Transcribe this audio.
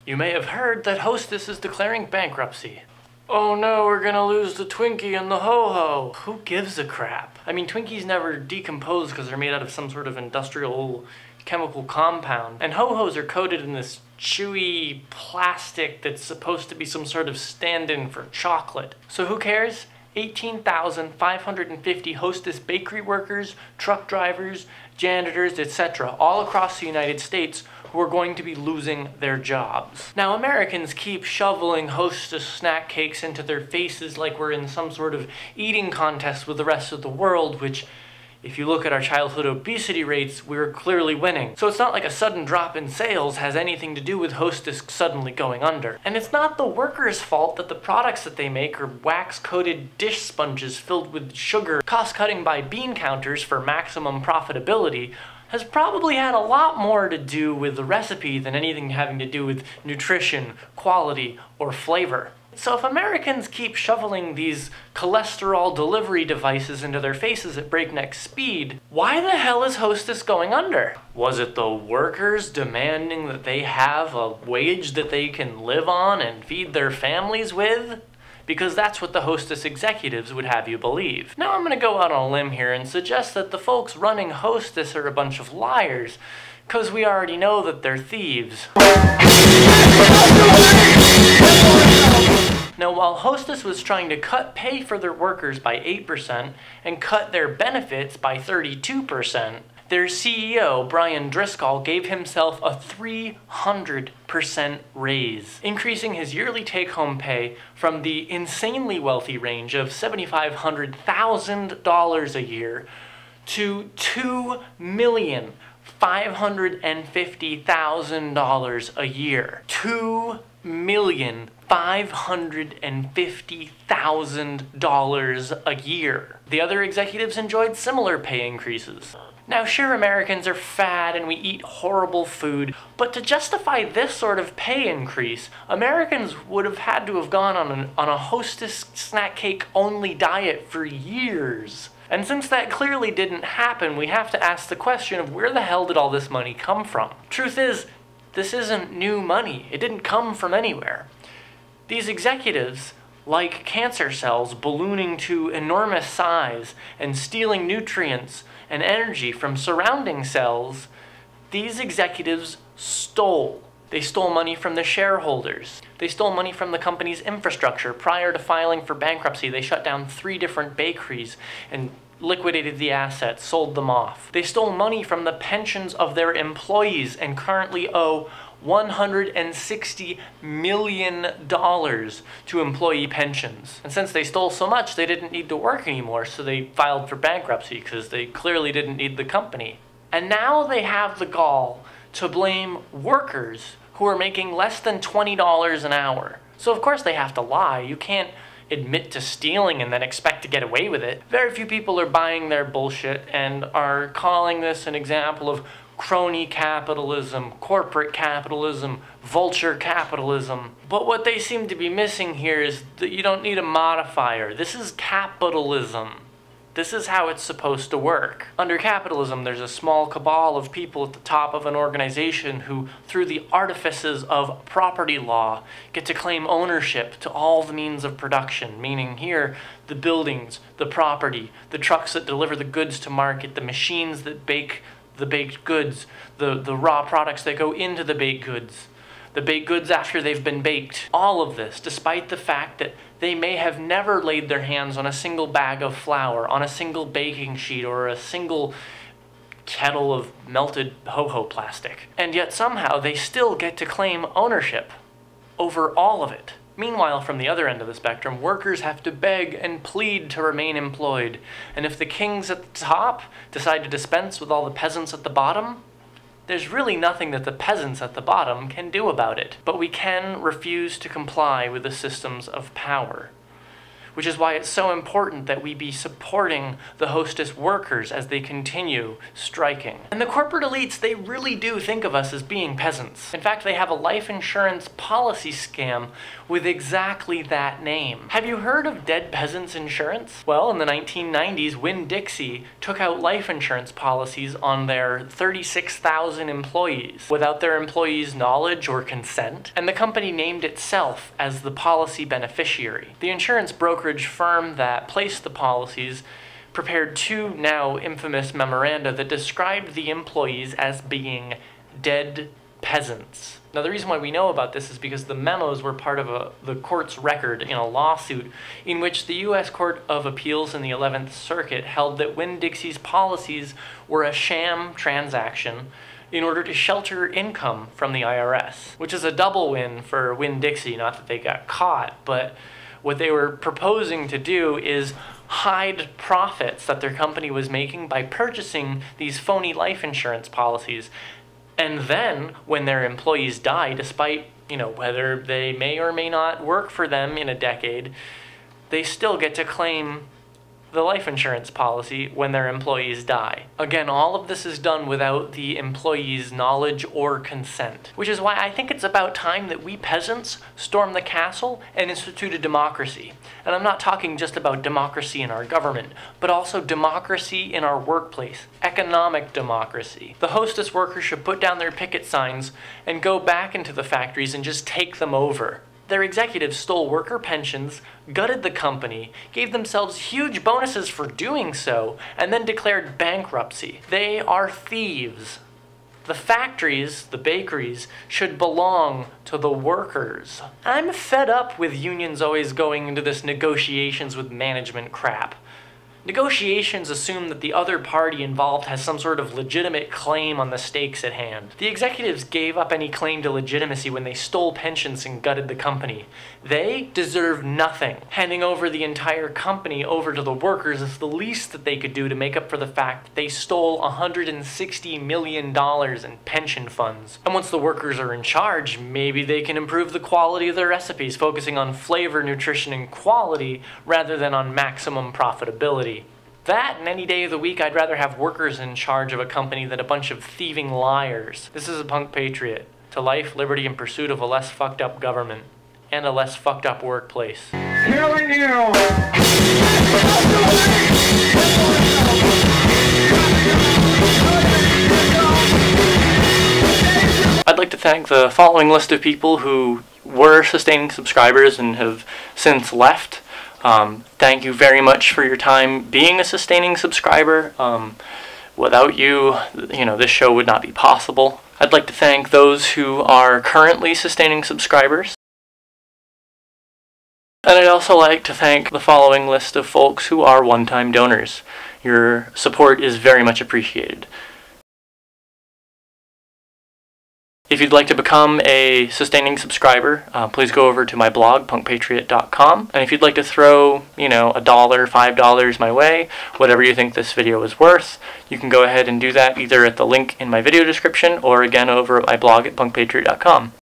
You may have heard that Hostess is declaring bankruptcy. Oh no, we're gonna lose the Twinkie and the Ho-Ho. Who gives a crap? I mean, Twinkies never decompose because they're made out of some sort of industrial chemical compound. And Ho-Hos are coated in this chewy plastic that's supposed to be some sort of stand-in for chocolate. So who cares? 18,550 Hostess bakery workers, truck drivers, janitors, etc. all across the United States who are going to be losing their jobs. Now, Americans keep shoveling Hostess snack cakes into their faces like we're in some sort of eating contest with the rest of the world, which, if you look at our childhood obesity rates, we're clearly winning. So it's not like a sudden drop in sales has anything to do with Hostess suddenly going under. And it's not the workers' fault that the products that they make are wax-coated dish sponges filled with sugar. Cost-cutting by bean counters for maximum profitability has probably had a lot more to do with the recipe than anything having to do with nutrition, quality, or flavor. So if Americans keep shoveling these cholesterol delivery devices into their faces at breakneck speed, why the hell is Hostess going under? Was it the workers demanding that they have a wage that they can live on and feed their families with? Because that's what the Hostess executives would have you believe. Now I'm gonna go out on a limb here and suggest that the folks running Hostess are a bunch of liars, because we already know that they're thieves. Now, while Hostess was trying to cut pay for their workers by 8% and cut their benefits by 32%, their CEO, Brian Driscoll, gave himself a 300% raise, increasing his yearly take-home pay from the insanely wealthy range of $7,500,000 a year to $2,550,000 a year. $2,550,000 a year. The other executives enjoyed similar pay increases. Now, sure, Americans are fat and we eat horrible food, but to justify this sort of pay increase, Americans would have had to have gone on a Hostess snack cake only diet for years. And since that clearly didn't happen, we have to ask the question of where the hell did all this money come from? Truth is, this isn't new money. It didn't come from anywhere. These executives, like cancer cells ballooning to enormous size and stealing nutrients and energy from surrounding cells, these executives stole. They stole money from the shareholders. They stole money from the company's infrastructure. Prior to filing for bankruptcy, they shut down 3 different bakeries and liquidated the assets, sold them off. They stole money from the pensions of their employees and currently owe $160 million to employee pensions. And since they stole so much, they didn't need to work anymore, so they filed for bankruptcy because they clearly didn't need the company. And now they have the gall to blame workers who are making less than $20 an hour. So of course they have to lie. You can't admit to stealing and then expect to get away with it. Very few people are buying their bullshit and are calling this an example of crony capitalism, corporate capitalism, vulture capitalism. But what they seem to be missing here is that you don't need a modifier. This is capitalism. This is how it's supposed to work. Under capitalism, there's a small cabal of people at the top of an organization who, through the artifices of property law, get to claim ownership to all the means of production, meaning here, the buildings, the property, the trucks that deliver the goods to market, the machines that bake the baked goods, the raw products that go into the baked goods, the baked goods after they've been baked. All of this, despite the fact that they may have never laid their hands on a single bag of flour, on a single baking sheet, or a single kettle of melted ho-ho plastic. And yet somehow they still get to claim ownership over all of it. Meanwhile, from the other end of the spectrum, workers have to beg and plead to remain employed. And if the kings at the top decide to dispense with all the peasants at the bottom, there's really nothing that the peasants at the bottom can do about it. But we can refuse to comply with the systems of power. which is why it's so important that we be supporting the hostess workers as they continue striking. And the corporate elites, they really do think of us as being peasants. In fact, they have a life insurance policy scam with exactly that name. Have you heard of Dead Peasants Insurance? Well, in the 1990s, Winn-Dixie took out life insurance policies on their 36,000 employees without their employees' knowledge or consent, and the company named itself as the policy beneficiary. The insurance brokerage firm that placed the policies prepared two now infamous memoranda that described the employees as being dead peasants. Now, the reason why we know about this is because the memos were part of the court's record in a lawsuit in which the U.S. Court of Appeals in the 11th Circuit held that Winn-Dixie's policies were a sham transaction in order to shelter income from the IRS, which is a double win for Winn-Dixie. Not that they got caught, but what they were proposing to do is hide profits that their company was making by purchasing these phony life insurance policies. And then, when their employees die, despite, whether they may or may not work for them in a decade, they still get to claim the life insurance policy when their employees die. Again, all of this is done without the employees' knowledge or consent, which is why I think it's about time that we peasants storm the castle and institute a democracy. And I'm not talking just about democracy in our government, but also democracy in our workplace, economic democracy. The hostess workers should put down their picket signs and go back into the factories and just take them over. Their executives stole worker pensions, gutted the company, gave themselves huge bonuses for doing so, and then declared bankruptcy. They are thieves. The factories, the bakeries, should belong to the workers. I'm fed up with unions always going into this negotiations with management crap. Negotiations assume that the other party involved has some sort of legitimate claim on the stakes at hand. The executives gave up any claim to legitimacy when they stole pensions and gutted the company. They deserve nothing. Handing over the entire company over to the workers is the least that they could do to make up for the fact that they stole $160 million in pension funds. And once the workers are in charge, maybe they can improve the quality of their recipes, focusing on flavor, nutrition, and quality rather than on maximum profitability. That, and any day of the week, I'd rather have workers in charge of a company than a bunch of thieving liars. This is a punk patriot. To life, liberty, and pursuit of a less fucked up government. And a less fucked up workplace. Killing you! I'd like to thank the following list of people who were sustaining subscribers and have since left. Thank you very much for your time being a sustaining subscriber. Without you, this show would not be possible. I'd like to thank those who are currently sustaining subscribers. And I'd also like to thank the following list of folks who are one-time donors. Your support is very much appreciated. If you'd like to become a sustaining subscriber, please go over to my blog, punkpatriot.com. And if you'd like to throw, $1, $5 my way, whatever you think this video is worth, you can go ahead and do that either at the link in my video description or again over at my blog at punkpatriot.com.